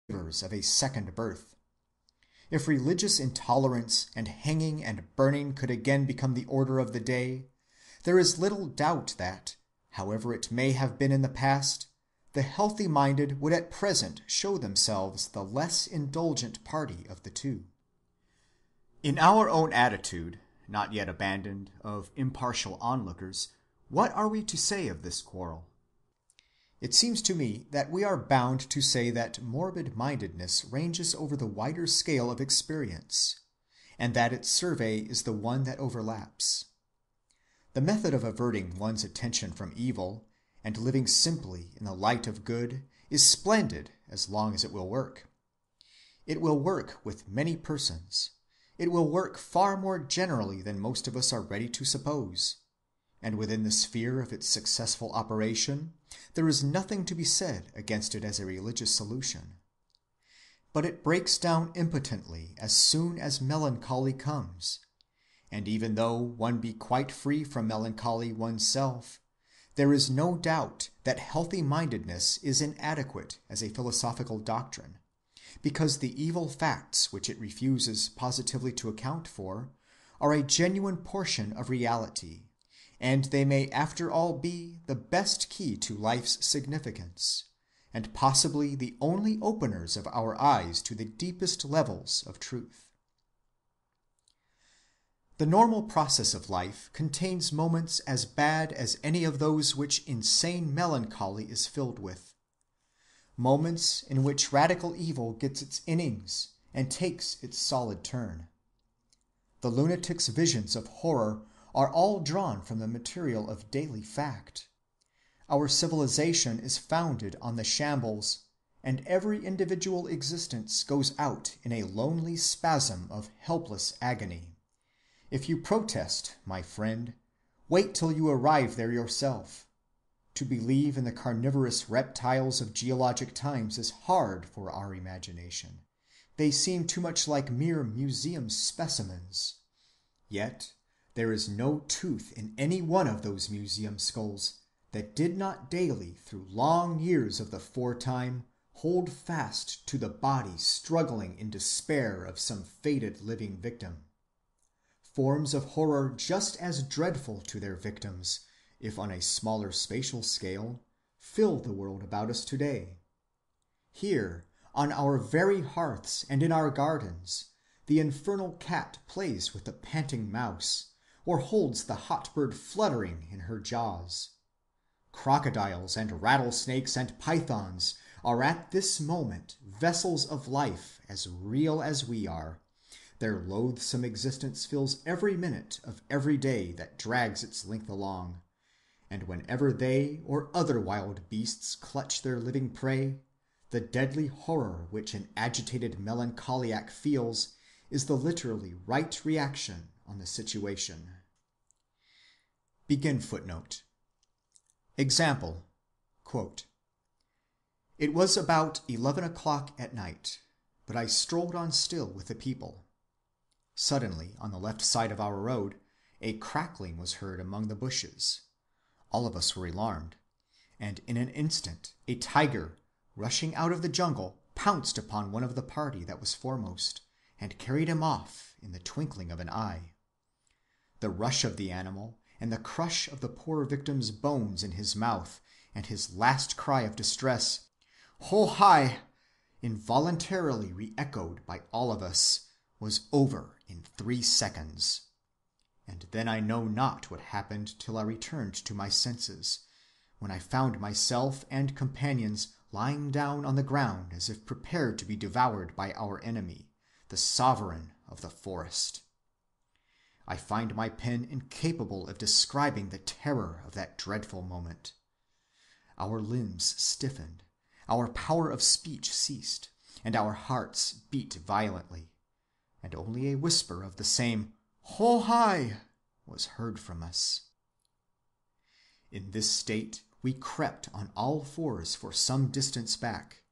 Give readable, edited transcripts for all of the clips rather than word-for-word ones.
of a second birth. If religious intolerance and hanging and burning could again become the order of the day, there is little doubt that, however it may have been in the past, the healthy-minded would at present show themselves the less indulgent party of the two. In our own attitude, not yet abandoned, of impartial onlookers, what are we to say of this quarrel? It seems to me that we are bound to say that morbid-mindedness ranges over the wider scale of experience, and that its survey is the one that overlaps. The method of averting one's attention from evil and living simply in the light of good is splendid as long as it will work. It will work with many persons. It will work far more generally than most of us are ready to suppose. And within the sphere of its successful operation, there is nothing to be said against it as a religious solution. But it breaks down impotently as soon as melancholy comes. And even though one be quite free from melancholy oneself, there is no doubt that healthy-mindedness is inadequate as a philosophical doctrine, because the evil facts which it refuses positively to account for are a genuine portion of reality, and they may after all be the best key to life's significance, and possibly the only openers of our eyes to the deepest levels of truth. The normal process of life contains moments as bad as any of those which insane melancholy is filled with. Moments in which radical evil gets its innings and takes its solid turn. The lunatic's visions of horror are all drawn from the material of daily fact. Our civilization is founded on the shambles, and every individual existence goes out in a lonely spasm of helpless agony. If you protest, my friend, wait till you arrive there yourself. To believe in the carnivorous reptiles of geologic times is hard for our imagination. They seem too much like mere museum specimens. Yet there is no tooth in any one of those museum skulls that did not daily through long years of the foretime hold fast to the body struggling in despair of some fated living victim. Forms of horror just as dreadful to their victims, if on a smaller spatial scale, fill the world about us today. Here, on our very hearths and in our gardens, the infernal cat plays with the panting mouse, or holds the hot bird fluttering in her jaws. Crocodiles and rattlesnakes and pythons are at this moment vessels of life as real as we are. Their loathsome existence fills every minute of every day that drags its length along, and whenever they or other wild beasts clutch their living prey, the deadly horror which an agitated melancholiac feels is the literally right reaction on the situation. Begin footnote. Example, quote, "It was about 11 o'clock at night, but I strolled on still with the people. Suddenly, on the left side of our road, a crackling was heard among the bushes. All of us were alarmed, and in an instant a tiger, rushing out of the jungle, pounced upon one of the party that was foremost, and carried him off in the twinkling of an eye. The rush of the animal, and the crush of the poor victim's bones in his mouth, and his last cry of distress, 'Ho-hi!' involuntarily re-echoed by all of us, was over in 3 seconds. And then I know not what happened till I returned to my senses, when I found myself and companions lying down on the ground as if prepared to be devoured by our enemy, the sovereign of the forest. I find my pen incapable of describing the terror of that dreadful moment. Our limbs stiffened, our power of speech ceased, and our hearts beat violently, and only a whisper of the same 'Ho-hi!' was heard from us. In this state we crept on all fours for some distance back,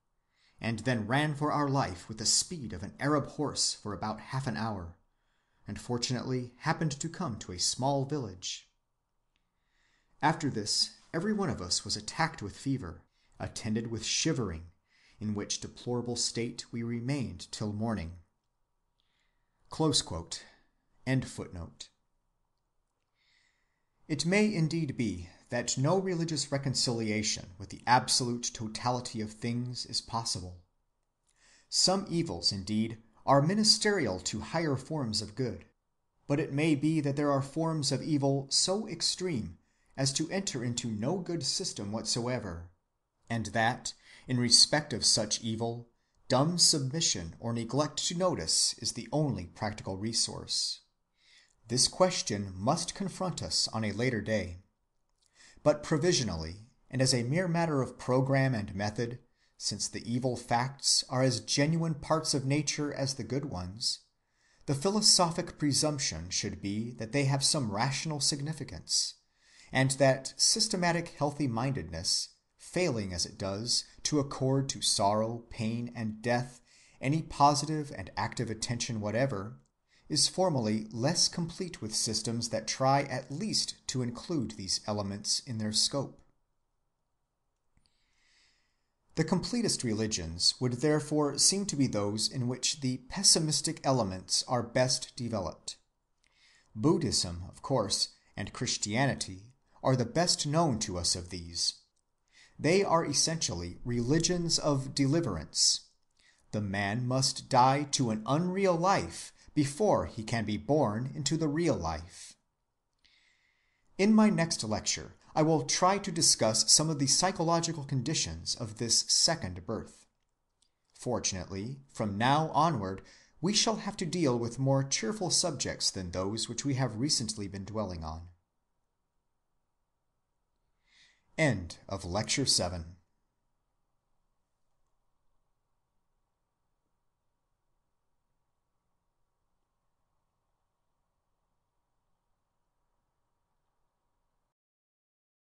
and then ran for our life with the speed of an Arab horse for about half an hour, and fortunately happened to come to a small village. After this, every one of us was attacked with fever, attended with shivering, in which deplorable state we remained till morning." Close quote. End footnote. It may indeed be that no religious reconciliation with the absolute totality of things is possible. Some evils, indeed, are ministerial to higher forms of good, but it may be that there are forms of evil so extreme as to enter into no good system whatsoever, and that, in respect of such evil, dumb submission or neglect to notice is the only practical resource. This question must confront us on a later day. But provisionally, and as a mere matter of program and method, since the evil facts are as genuine parts of nature as the good ones, the philosophic presumption should be that they have some rational significance, and that systematic healthy-mindedness, failing as it does to accord to sorrow, pain, and death any positive and active attention whatever, is formally less complete with systems that try at least to include these elements in their scope. The completest religions would therefore seem to be those in which the pessimistic elements are best developed. Buddhism, of course, and Christianity are the best known to us of these. They are essentially religions of deliverance. The man must die to an unreal life before he can be born into the real life. In my next lecture, I will try to discuss some of the psychological conditions of this second birth. Fortunately, from now onward, we shall have to deal with more cheerful subjects than those which we have recently been dwelling on. End of Lecture 7.